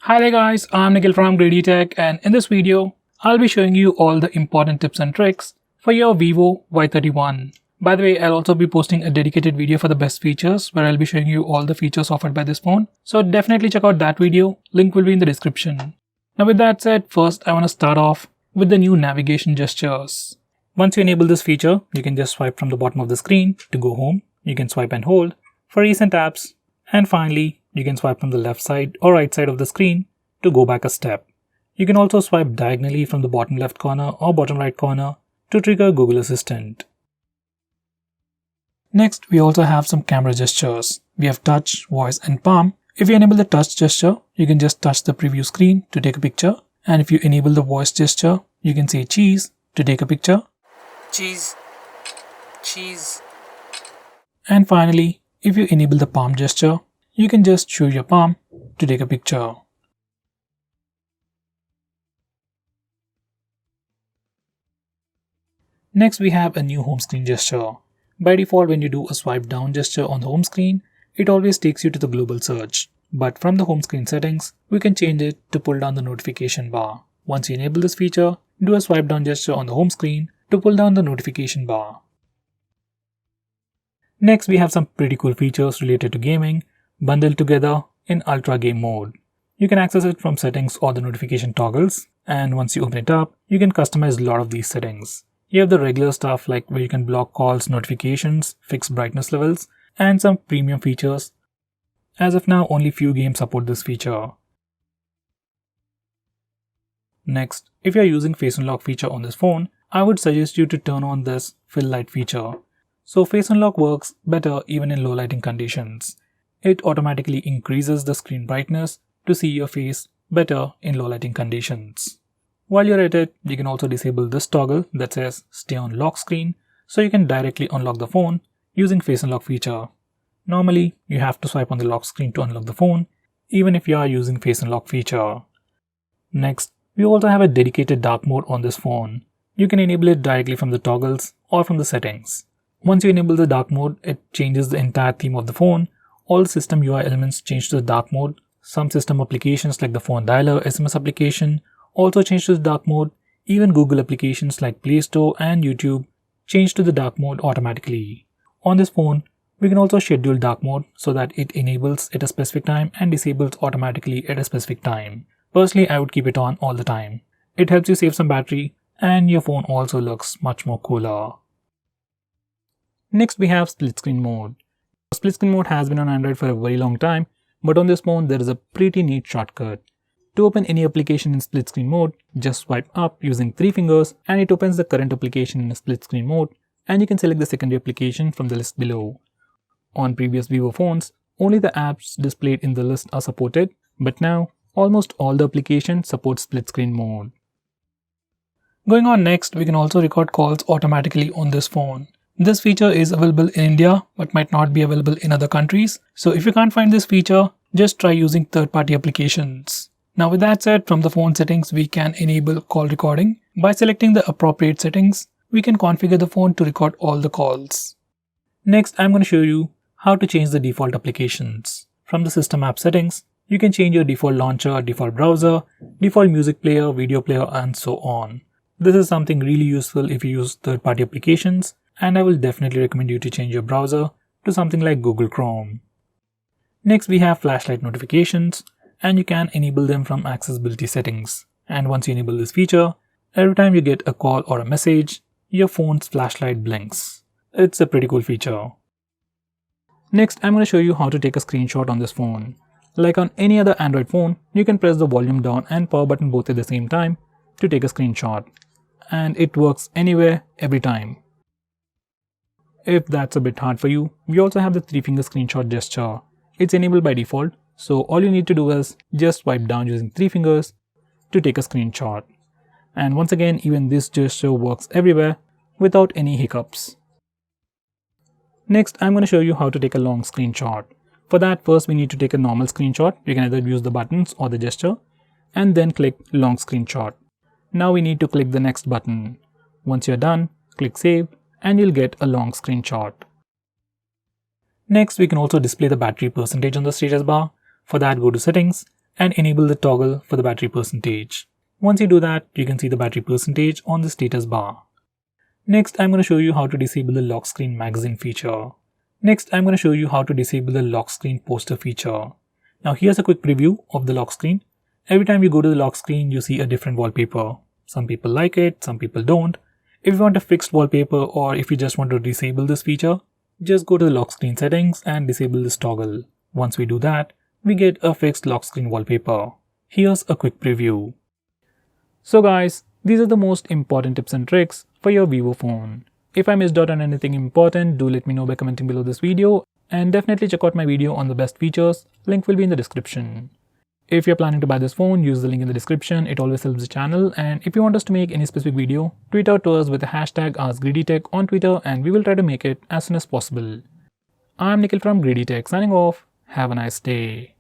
Hi there guys, I'm Nikhil from GreedyTech, and in this video, I'll be showing you all the important tips and tricks for your Vivo Y31. By the way, I'll also be posting a dedicated video for the best features where I'll be showing you all the features offered by this phone. So definitely check out that video, link will be in the description. Now with that said, first I want to start off with the new navigation gestures. Once you enable this feature, you can just swipe from the bottom of the screen to go home. You can swipe and hold for recent apps, and finally, you can swipe from the left side or right side of the screen to go back a step. You can also swipe diagonally from the bottom left corner or bottom right corner to trigger Google Assistant. Next, we also have some camera gestures. We have touch, voice and palm. If you enable the touch gesture, you can just touch the preview screen to take a picture. And if you enable the voice gesture, you can say cheese to take a picture. Cheese. Cheese. And finally, if you enable the palm gesture, you can just show your palm to take a picture. Next, we have a new home screen gesture. By default, when you do a swipe down gesture on the home screen, it always takes you to the global search. But from the home screen settings, we can change it to pull down the notification bar. Once you enable this feature, do a swipe down gesture on the home screen to pull down the notification bar. Next, we have some pretty cool features related to gaming, bundled together in Ultra Game mode. You can access it from settings or the notification toggles, and once you open it up, you can customize a lot of these settings. You have the regular stuff like where you can block calls, notifications, fix brightness levels, and some premium features. As of now, only few games support this feature. Next, if you are using Face Unlock feature on this phone, I would suggest you to turn on this Fill Light feature. So Face Unlock works better even in low lighting conditions. It automatically increases the screen brightness to see your face better in low lighting conditions. While you're at it, you can also disable this toggle that says Stay on Lock Screen, so you can directly unlock the phone using Face Unlock feature. Normally, you have to swipe on the lock screen to unlock the phone, even if you are using Face Unlock feature. Next, we also have a dedicated dark mode on this phone. You can enable it directly from the toggles or from the settings. Once you enable the dark mode, it changes the entire theme of the phone. All system UI elements change to the dark mode. Some system applications like the phone dialer SMS application also change to the dark mode. Even Google applications like Play Store and YouTube change to the dark mode automatically. On this phone, we can also schedule dark mode so that it enables at a specific time and disables automatically at a specific time. Personally, I would keep it on all the time. It helps you save some battery and your phone also looks much more cooler. Next, we have split screen mode. Split screen mode has been on Android for a very long time, but on this phone there is a pretty neat shortcut. To open any application in split screen mode, just swipe up using 3 fingers and it opens the current application in a split screen mode, and you can select the secondary application from the list below. On previous Vivo phones, only the apps displayed in the list are supported, but now almost all the applications support split screen mode. Going on next, we can also record calls automatically on this phone. This feature is available in India but might not be available in other countries. So if you can't find this feature, just try using third-party applications. Now with that said, from the phone settings, we can enable call recording. By selecting the appropriate settings, we can configure the phone to record all the calls. Next, I'm going to show you how to change the default applications. From the system app settings, you can change your default launcher, default browser, default music player, video player, and so on. This is something really useful if you use third-party applications, and I will definitely recommend you to change your browser to something like Google Chrome. Next, we have flashlight notifications, and you can enable them from accessibility settings. And once you enable this feature, every time you get a call or a message, your phone's flashlight blinks. It's a pretty cool feature. Next, I'm going to show you how to take a screenshot on this phone. Like on any other Android phone, you can press the volume down and power button both at the same time to take a screenshot. And it works anywhere, every time. If that's a bit hard for you, we also have the 3-finger screenshot gesture. It's enabled by default, so all you need to do is just swipe down using 3 fingers to take a screenshot. And once again, even this gesture works everywhere without any hiccups. Next, I'm going to show you how to take a long screenshot. For that, first we need to take a normal screenshot. You can either use the buttons or the gesture, and then click long screenshot. Now we need to click the next button. Once you're done, click save, and you'll get a long screenshot. Next, we can also display the battery percentage on the status bar. For that, go to settings and enable the toggle for the battery percentage. Once you do that, you can see the battery percentage on the status bar. Next, I'm going to show you how to disable the lock screen magazine feature. Next, I'm going to show you how to disable the lock screen poster feature. Now here's a quick preview of the lock screen. Every time you go to the lock screen, you see a different wallpaper. Some people like it, some people don't. If you want a fixed wallpaper or if you just want to disable this feature, just go to the lock screen settings and disable this toggle. Once we do that, we get a fixed lock screen wallpaper. Here's a quick preview. So guys, these are the most important tips and tricks for your Vivo phone. If I missed out on anything important, do let me know by commenting below this video, and definitely check out my video on the best features. Link will be in the description. If you're planning to buy this phone, use the link in the description. It always helps the channel. And if you want us to make any specific video, tweet out to us with the hashtag AskGreedyTech on Twitter and we will try to make it as soon as possible. I'm Nikhil from GreedyTech signing off. Have a nice day.